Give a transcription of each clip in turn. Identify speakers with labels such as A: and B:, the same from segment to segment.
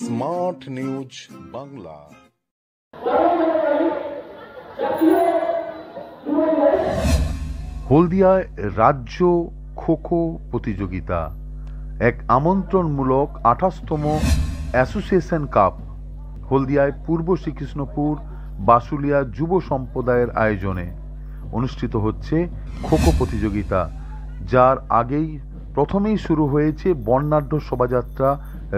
A: Smart news Bangla.
B: হলদিয়ায় রাজ্য খো-খো প্রতিযোগিতা, এক আমন্ত্রণমূলক 28তম অ্যাসোসিয়েশন কাপ হলদিয়ায় পূর্ব শ্রীকৃষ্ণপুর বাসুলিয়া যুব সম্প্রদায়ের আয়োজনে অনুষ্ঠিত হচ্ছে খো-খো প্রতিযোগিতা, যার আগেই প্রথমেই শুরু হয়েছে বর্ণাঢ্য শোভাযাত্রা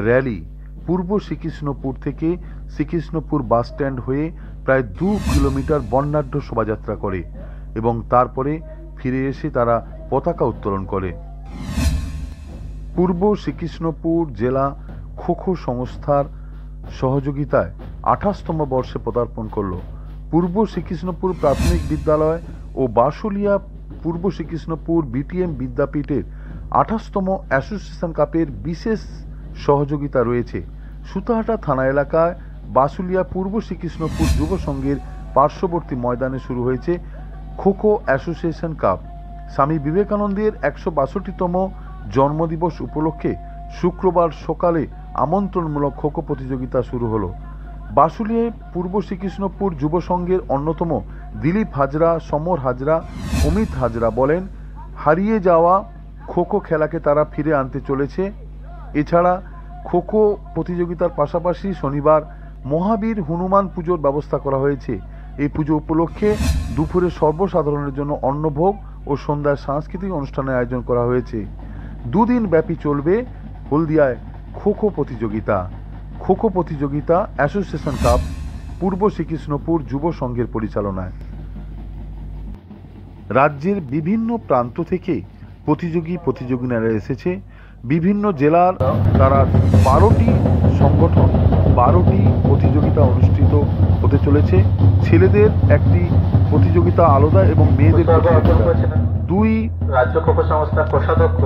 B: র্যালি পূর্ব শ্রীকৃষ্ণপুর থেকে শ্রীকৃষ্ণপুর বাসস্ট্যান্ড হয়ে প্রায় 2 কিলোমিটার বর্ণাঢ্য শোভাযাত্রা করে এবং তারপরে ফিরে এসে তারা পতাকা উত্তোলন করে। পূর্ব শ্রীকৃষ্ণপুর জেলা খো-খো সংস্থার সহযোগিতায় 28তম বর্ষে পদার্পণ করল পূর্ব শ্রীকৃষ্ণপুর প্রাথমিক বিদ্যালয় ও বাসুলিয়া পূর্ব শ্রীকৃষ্ণপুর বিটিএম বিদ্যাপীঠের 28তম অ্যাসোসিয়েশন কাপের বিশেষ সহযোগিতা রয়েছে। সুতাহাটা থানা এলাকায় বাসুলিয়া পূর্ব শ্রীকৃষ্ণপুর যুব সংঘের পার্শ্ববর্তী ময়দানে শুরু হয়েছে খো-খো অ্যাসোসিয়েশন কাপ। স্বামী বিবেকানন্দের 162তম জন্মদিবস উপলক্ষে শুক্রবার সকালে আমন্ত্রণমূলক খো-খো প্রতিযোগিতা শুরু হলো। বাসুলিয়ায় পূর্ব শ্রীকৃষ্ণপুর যুব সংঘের অন্যতম দিলীপ হাজরা, সমর হাজরা, অমিত হাজরা বলেন, হারিয়ে যাওয়া খো-খো খেলাকে তারা ফিরে আনতে চলেছে। এছাড়া খো-খো প্রতিযোগিতার পাশাপাশি শনিবার মহাবীর হনুমান পুজোর ব্যবস্থা করা হয়েছে। এই পুজো উপলক্ষে দুপুরে সর্বসাধারণের জন্য অন্নভোগ ও সন্ধ্যায় সাংস্কৃতিক অনুষ্ঠানের আয়োজন করা হয়েছে। 2 দিন ব্যাপী চলবে হলদিয়ায় খো-খো প্রতিযোগিতা। খো-খো প্রতিযোগিতা অ্যাসোসিয়েশন কাপ পূর্ব শ্রীকৃষ্ণপুর যুব সংঘের পরিচালনায়। রাজ্যের বিভিন্ন প্রান্ত থেকে প্রতিযোগীরা এসেছে। বিভিন্ন জেলার তারা 12টি সংগঠন 12টি প্রতিযোগিতা অনুষ্ঠিত হতে চলেছে। ছেলেদের একটি প্রতিযোগিতা আলাদা এবং মেয়েদের প্রতিযোগিতা। 2
C: রাজ্য খো-খো সংস্থার কোষাধ্যক্ষ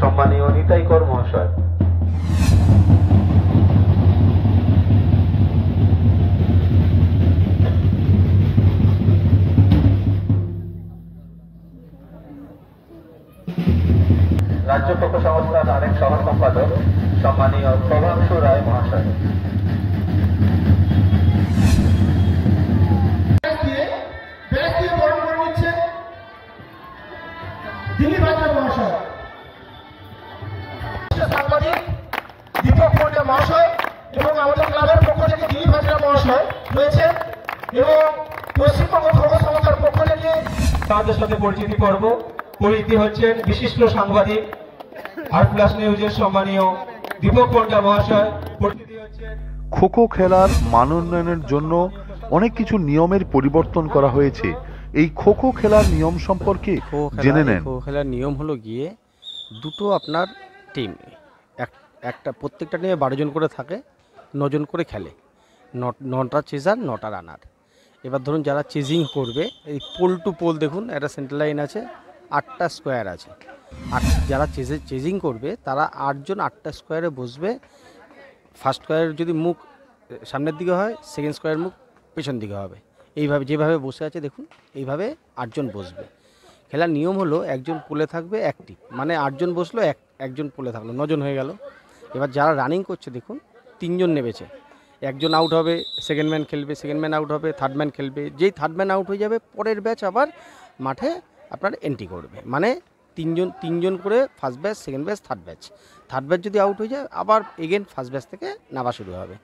C: সম্মানীয় নিতাই কর মহাশয়। রাজ্য খো-খো সংস্থার আরেক সহ সম্পাদক সম্মানীয় প্রভাংশু রায় মহাশয়।
D: দিলীপ হাজরা মহাশয়, সাংবাদিক দীপক পণ্ডা মহাশয় এবং আমাদের ক্লাবের পক্ষ থেকে দিলীপ হাজরা মহাশয় রয়েছেন এবং পশ্চিমবঙ্গ খো-খো সংস্থার পক্ষ থেকে
C: তাদের সাথে পরিচিতি পর্ব। পরিচিতি হচ্ছেন বিশিষ্ট সাংবাদিক আর প্লাস নিউজের সম্মানীয় দীপক পণ্ডা মহাশয়। পরিচিতি হচ্ছেন
B: খো-খো খেলার মানোন্নয়নের জন্য অনেক কিছু নিয়মের পরিবর্তন করা হয়েছে। এই খো-খো খেলার নিয়ম সম্পর্কে জেনে নেন।
E: খো খেলার নিয়ম হলো গিয়ে দুটো আপনার টিম, একটা প্রত্যেকটা টিমে 12 জন করে থাকে, 9 জন করে খেলে, 9টা চেজার 9টা রানার। এবার ধরুন যারা চেজিং করবে, এই পোল টু পোল দেখুন একটা সেন্টার লাইন আছে, 8টা স্কোয়ার আছে। যারা চেজিং করবে তারা 8 জন 8টা স্কোয়ারে বসবে। ফার্স্ট স্কোয়ারের যদি মুখ সামনের দিকে হয়, সেকেন্ড স্কোয়ারের মুখ পেছন দিকে হবে। এইভাবে যেভাবে বসে আছে দেখুন, এইভাবে 8 জন বসবে। খেলার নিয়ম হলো একজন পোলে থাকবে অ্যাক্টিভ, মানে 8 জন বসলো, একজন পোলে থাকলো, 9 জন হয়ে গেল। এবার যারা রানিং করছে দেখুন 3 জন নেমেছে, একজন আউট হবে, সেকেন্ড ম্যান খেলবে, সেকেন্ড ম্যান আউট হবে, থার্ড ম্যান খেলবে। যেই থার্ড ম্যান আউট হয়ে যাবে পরের ব্যাচ আবার মাঠে আপনার এন্ট্রি করবে, মানে 3 জন করে first batch, second batch, third batch যদি আউট হয়ে যায় আবার এগেন ফার্স্ট ব্যাচ থেকে নামা শুরু হবে।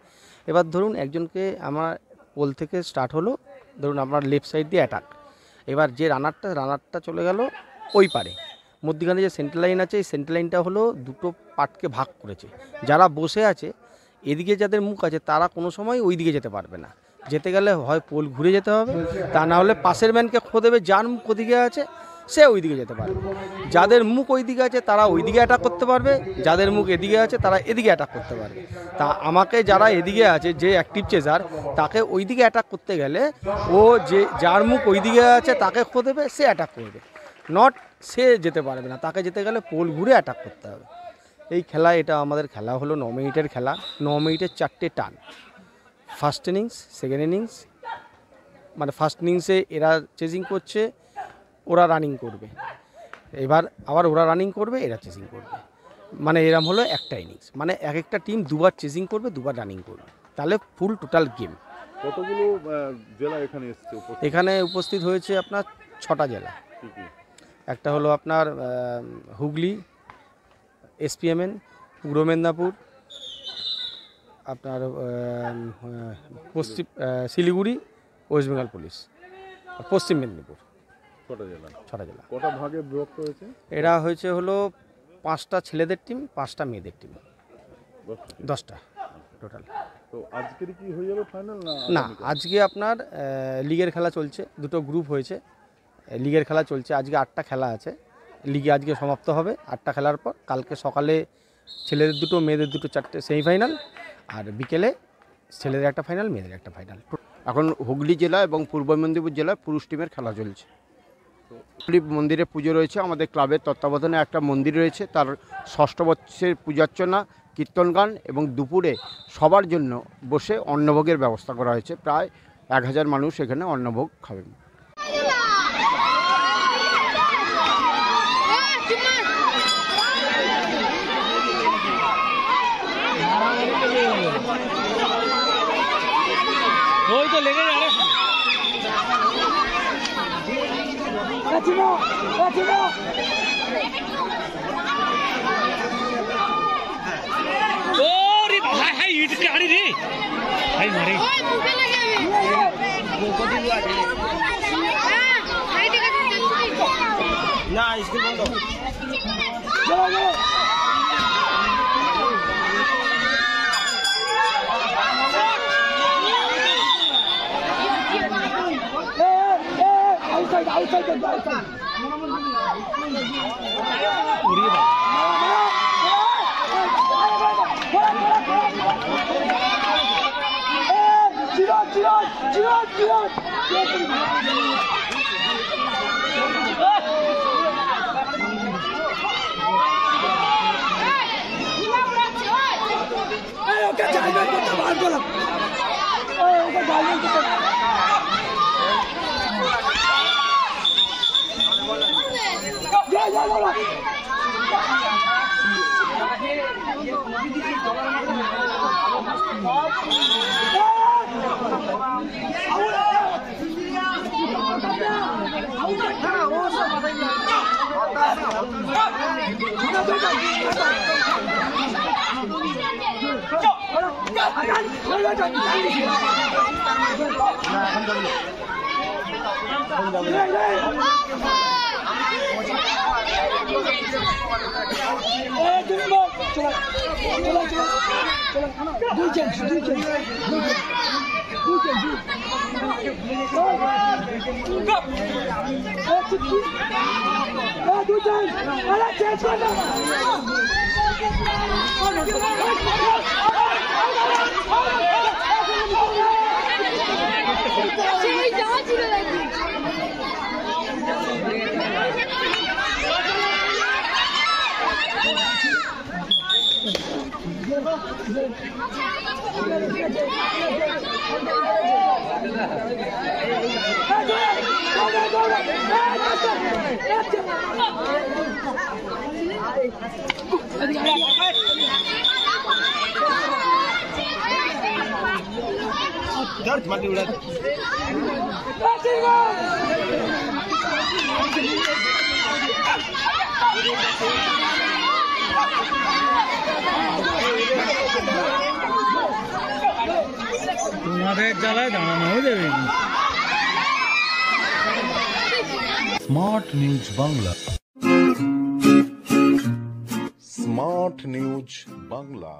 E: এবার ধরুন একজনকে আমার পোল থেকে স্টার্ট হলো, ধরুন আপনার লেফট সাইড দিয়ে অ্যাটাক। এবার যে রানারটা চলে গেল ওই পারে, মধ্যখানে যে সেন্টার লাইন আছে, এই সেন্টার লাইনটা হলো দুটো পার্টকে ভাগ করেছে। যারা বসে আছে এদিকে যাদের মুখ আছে তারা কোনো সময় ওই দিকে যেতে পারবে না। যেতে গেলে হয় পোল ঘুরে যেতে হবে, তা না হলে পাশের ম্যানকে খো দেবে, যার মুখ ওদিকে আছে সে ওই দিকে যেতে পারবে। যাদের মুখ ওই দিকে আছে তারা ওই দিকে অ্যাটাক করতে পারবে, যাদের মুখ এদিকে আছে তারা এদিকে অ্যাটাক করতে পারবে। তা আমাকে যারা এদিকে আছে, যে অ্যাক্টিভ চেজার, তাকে ওই দিকে অ্যাটাক করতে গেলে ও যে যার মুখ ওই দিকে আছে তাকে খো দেবে, সে অ্যাটাক করবে, নট সে যেতে পারবে না, তাকে যেতে গেলে পোল ঘুরে অ্যাটাক করতে হবে। এই খেলা, এটা আমাদের খেলা হলো 9 মিনিটের খেলা। 9 মিনিটের 4টে turn, first innings, second innings, মানে ফার্স্ট ইনিংসে এরা চেজিং করছে, ওরা রানিং করবে, এবার আবার ওরা রানিং করবে, এরা চেজিং করবে। মানে এরম হলো একটা ইনিংস, মানে এক একটা টিম দুবার চেজিং করবে, দুবার রানিং করবে, তাহলে ফুল টোটাল গেম।
B: কতগুলো জেলা এখানে এসছে?
E: এখানে উপস্থিত হয়েছে আপনার 6টা জেলা। একটা হলো আপনার হুগলি, এসপিএমএন, পূর্ব মেদিনীপুর, আপনার পশ্চিম শিলিগুড়ি, ওয়েস্ট বেঙ্গল পুলিশ, আর পশ্চিম মেদিনীপুর। 6টা জেলা।
B: কটা ভাগে বিভক্ত হয়েছে?
E: এরা হয়েছে হলো 5টা ছেলেদের টিম, 5টা মেয়েদের টিম, 10টা টোটাল।
B: তো আজকের কি হয়ে যাবে ফাইনাল
E: না, আজকে আপনার লিগের খেলা চলছে, দুটো গ্রুপ হয়েছে, লিগের খেলা চলছে। আজকে 8টা খেলা আছে, লিগে আজকে সমাপ্ত হবে। 8টা খেলার পর কালকে সকালে ছেলেদের দুটো, মেয়েদের দুটো, 4টে সেমিফাইনাল, আর বিকেলে ছেলেদের একটা ফাইনাল, মেয়েদের একটা ফাইনাল।
F: এখন হুগলি জেলা এবং পূর্ব মেদিনীপুর জেলায় পুরুষ টিমের খেলা চলছে। মন্দিরে পুজো রয়েছে, আমাদের ক্লাবের তত্ত্বাবধানে একটা মন্দির রয়েছে, তার 6ষ্ঠ বর্ষের পূজার্চনা, কীর্তন গান এবং দুপুরে সবার জন্য বসে অন্নভোগের ব্যবস্থা করা হয়েছে। প্রায় 1000 মানুষ এখানে অন্নভোগ খাবেন।
G: ওই তো লেগে যাবে। ওরে ভাই হাই ইট গাড়ি রে হাই মারে ওই মুখে লাগে না স্কুল বন্ধ চলো চলো outside. তোমাদের জ্বালায় দাঁড়ানো হয়ে যাবে।
A: Smart news Bangla, smart news Bangla.